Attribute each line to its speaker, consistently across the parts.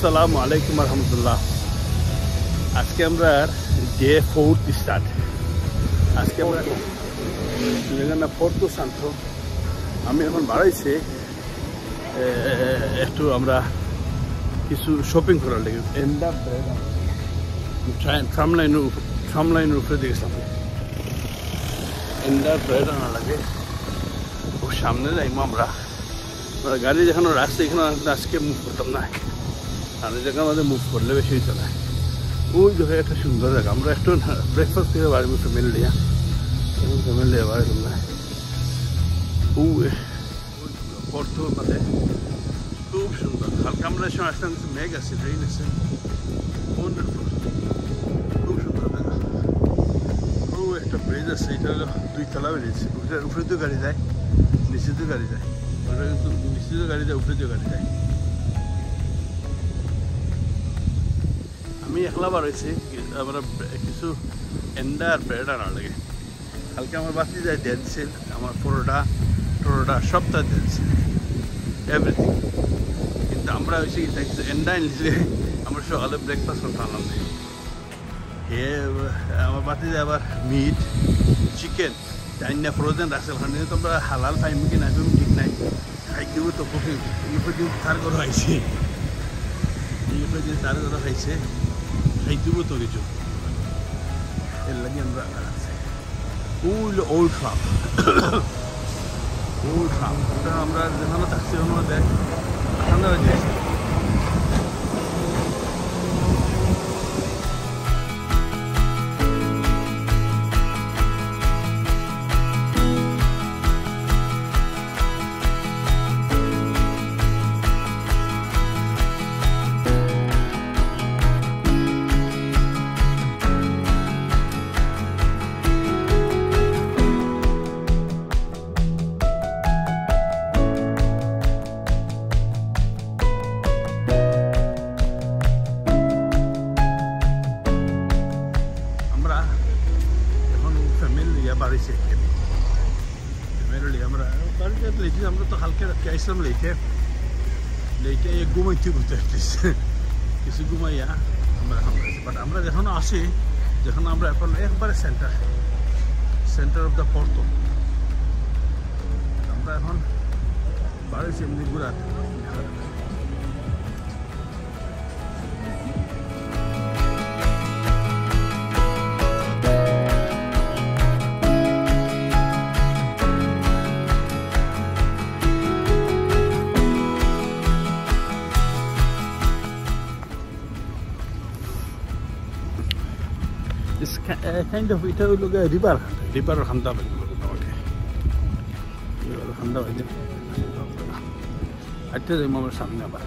Speaker 1: আসসালামু আলাইকুম রহমতুল্লাহ। আজকে আমরা ডে 4 স্টার্ট। আজকে আমরা ফোর্থ শান্ত। আমি এখন বাড়াইছি একটু আমরা কিছু শপিং করার লাগে ট্রামলাইনের উপরে দেখেছিলাম। এন্ডার ব্রেড আনা লাগে, খুব সামনে যাইমো আমরা। গাড়ি যেখানে রাখছে এখানে আজকে মুভ করতাম না, আর এই জায়গার মধ্যে মুভ করলে বেশি হইতো না। ওই জায়গায় একটা সুন্দর জায়গা, আমরা একটু ব্রেকফাস্ট করে বাড়ি ফ্যামিলি নিয়ে এখন ফ্যামিলি নিয়ে বাড়ি তোমরা পড়তো মানে খুব সুন্দর। হালকা আমরা সময় আসলাম, কিছু মেঘ আছে, রেইন আছে, ওয়ান্ডারফুল, খুব সুন্দর জায়গা। ও একটা ব্রিজ আছে, এটা হলো 2 তলা ব্রিজ। উপরে তো গাড়ি যায়, নিচে তো গাড়ি যায়, ওটা কিন্তু নিচে তো গাড়ি যায়, উপরে তো গাড়ি যায়। আমি একলা বার হয়েছি, আমরা কিছু এন্ডা আর ব্রেড আনার লাগে। কালকে আমার বাতি যায় দিয়ে দিচ্ছে, আমার পরোটা সবটা দিয়ে দিচ্ছে, এভরিথিং। কিন্তু আমরা হয়েছি কিছু এন্ডা নিয়েছি, আমরা সকালে ব্রেকফাস্ট করতে আনলাম নেই। আমার বাতি যায় আবার মিট, চিকেন চাইনা ফ্রোজেন রাখছে। ওখানে তো আমরা হালাল পাইম কি না ঠিক নাই, খাই দিব তো কফি তার ঘর খাইছে, তার ঘর খাইছে, খাই দিব তো কিছু। এর লাগে আমরা ওল্ড ফার্ম ওটা আমরা যেখানে থাকছি ওখানে দেখ ঠান্ডা হয়ে যাচ্ছে। আমরা তো হালকা রাখতে আসলাম লেটে ঘুমাইতে ঘুরতে আসতেছি, কিছু ঘুমাইয়া আমরা এখন বাট আমরা যখন আসি, যখন আমরা এখন একবারে সেন্টার অফ দ্য পোর্তো, আমরা এখন বাড়িছি এমনি ঘুরাতে। kind of এটা হইল রিভার খান্দা খান্দা হইলে আচ্ছা যাই আমার সামনে আবার।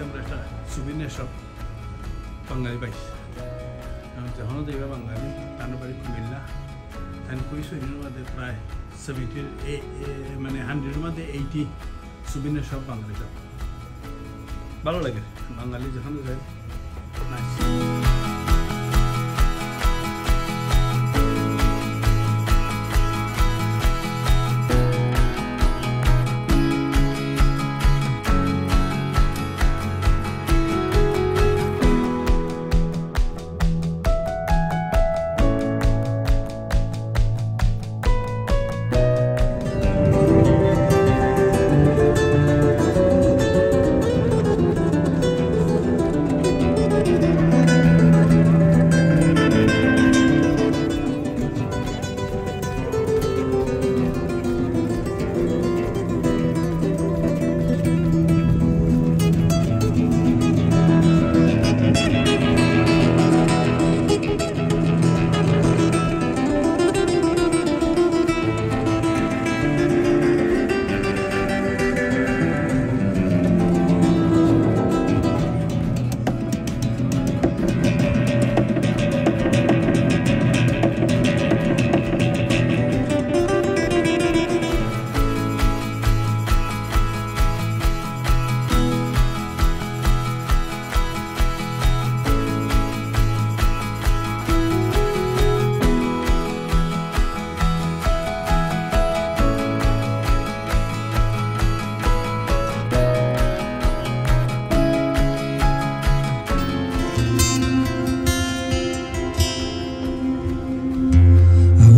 Speaker 1: আমরা একটা সুবিনের সব বাঙালি পাইছি, যখনও দেখবা বাঙালি তার বাড়ি কুমিল্লা, তাই কইসইনের মধ্যে প্রায় 70 মানে 100-এর মধ্যে 80 সুবিনের সব বাঙালি সব ভালো লাগে বাঙালি যখন যায় nice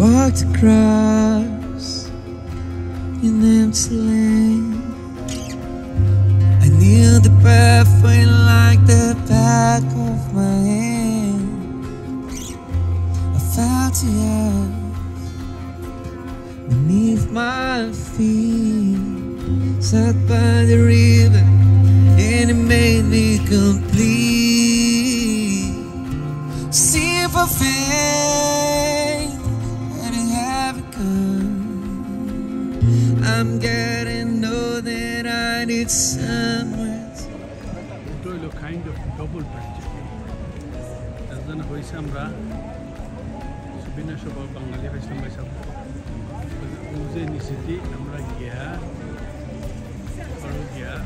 Speaker 2: Walked across an empty lane. I knew the pathway like the back of my hand. I felt the earth beneath my feet. Sat by the river and it made me complete. See if I faint and I haven't come. I'm getting to know that I need somewhere to
Speaker 1: এটা হলো kind of double bridge তার জন্য হয়েছে আমরা সুবিনা সব বাঙালি হয়েছিলাম সব উজে নিচেতে আমরা গিয়া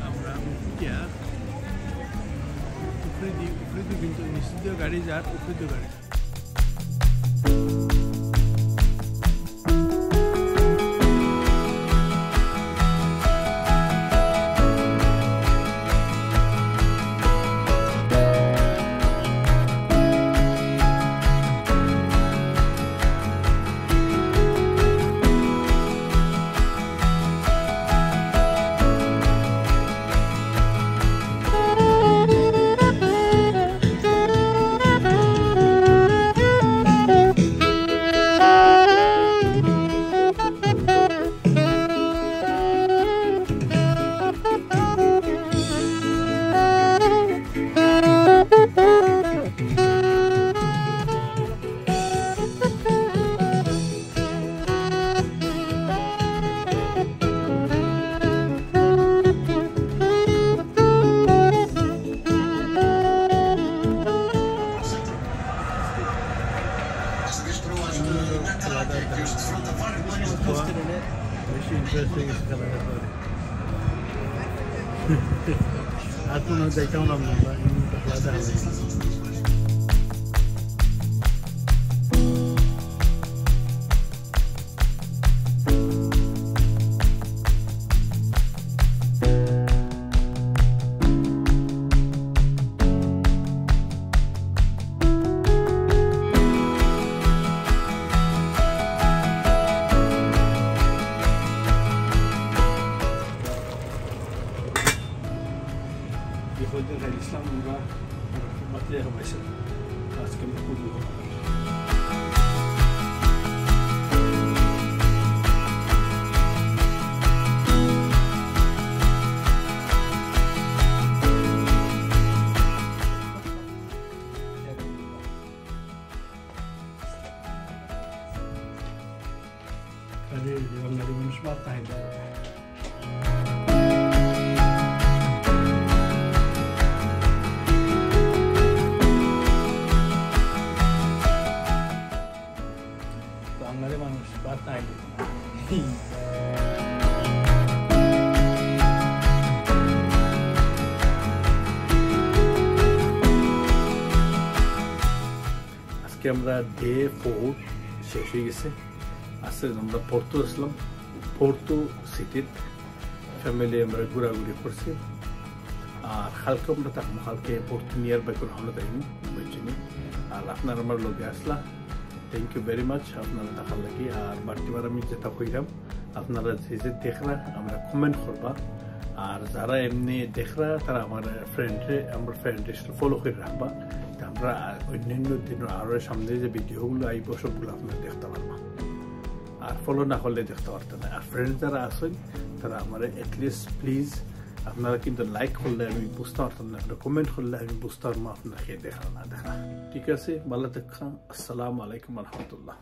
Speaker 1: আমরা গিয়া উপরে কিন্তু নিচে গাড়ি যার উপরে গাড়ি interesting is Canada. I don't know they count on them, but in the Plaza. Islam juga masih ada macam asal kudu. Jadi orang dari manusia tahu. আজকে আমরা ডে 4 শেষ হয়ে গেছে। আজকে আমরা পোর্তো আসলাম। পোর্তো সিটির ফ্যামিলি আমরা ঘোরাঘুরি করছি। আর কালকে আমরা থাকবো, কালকে পোর্তো নিয়ার বাই করে আমরা তাইনি বুঝছিনি। আর আপনার আমার লগে আসলা, থ্যাংক ইউ ভেরি মাচ আপনারা দেখার লাগি। আর বাড়তিবার আমি যেটা কইলাম, আপনারা যে দেখরা আমরা কমেন্ট করবা। আর যারা এমনি দেখরা তারা আমার ফ্রেন্ডে ফলো করে রাখবা। আমরা অন্যান্য দিনের আরও সামনে যে ভিডিওগুলো আইব সবগুলো আপনারা দেখতে পারবা। আর ফলো না করলে দেখতে পারতেন না। আর ফ্রেন্ড যারা আছেন তারা আমার অ্যাটলিস্ট প্লিজ আপনারা কিন্তু লাইক করলে আমি বুঝতে পারতাম না, কমেন্ট করলে আমি বুঝতে পারবো আপনাকে দেখা না দেখা। ঠিক আছে, ভালো দেখা। আসসালামু আলাইকুম রহমতুল্লাহ।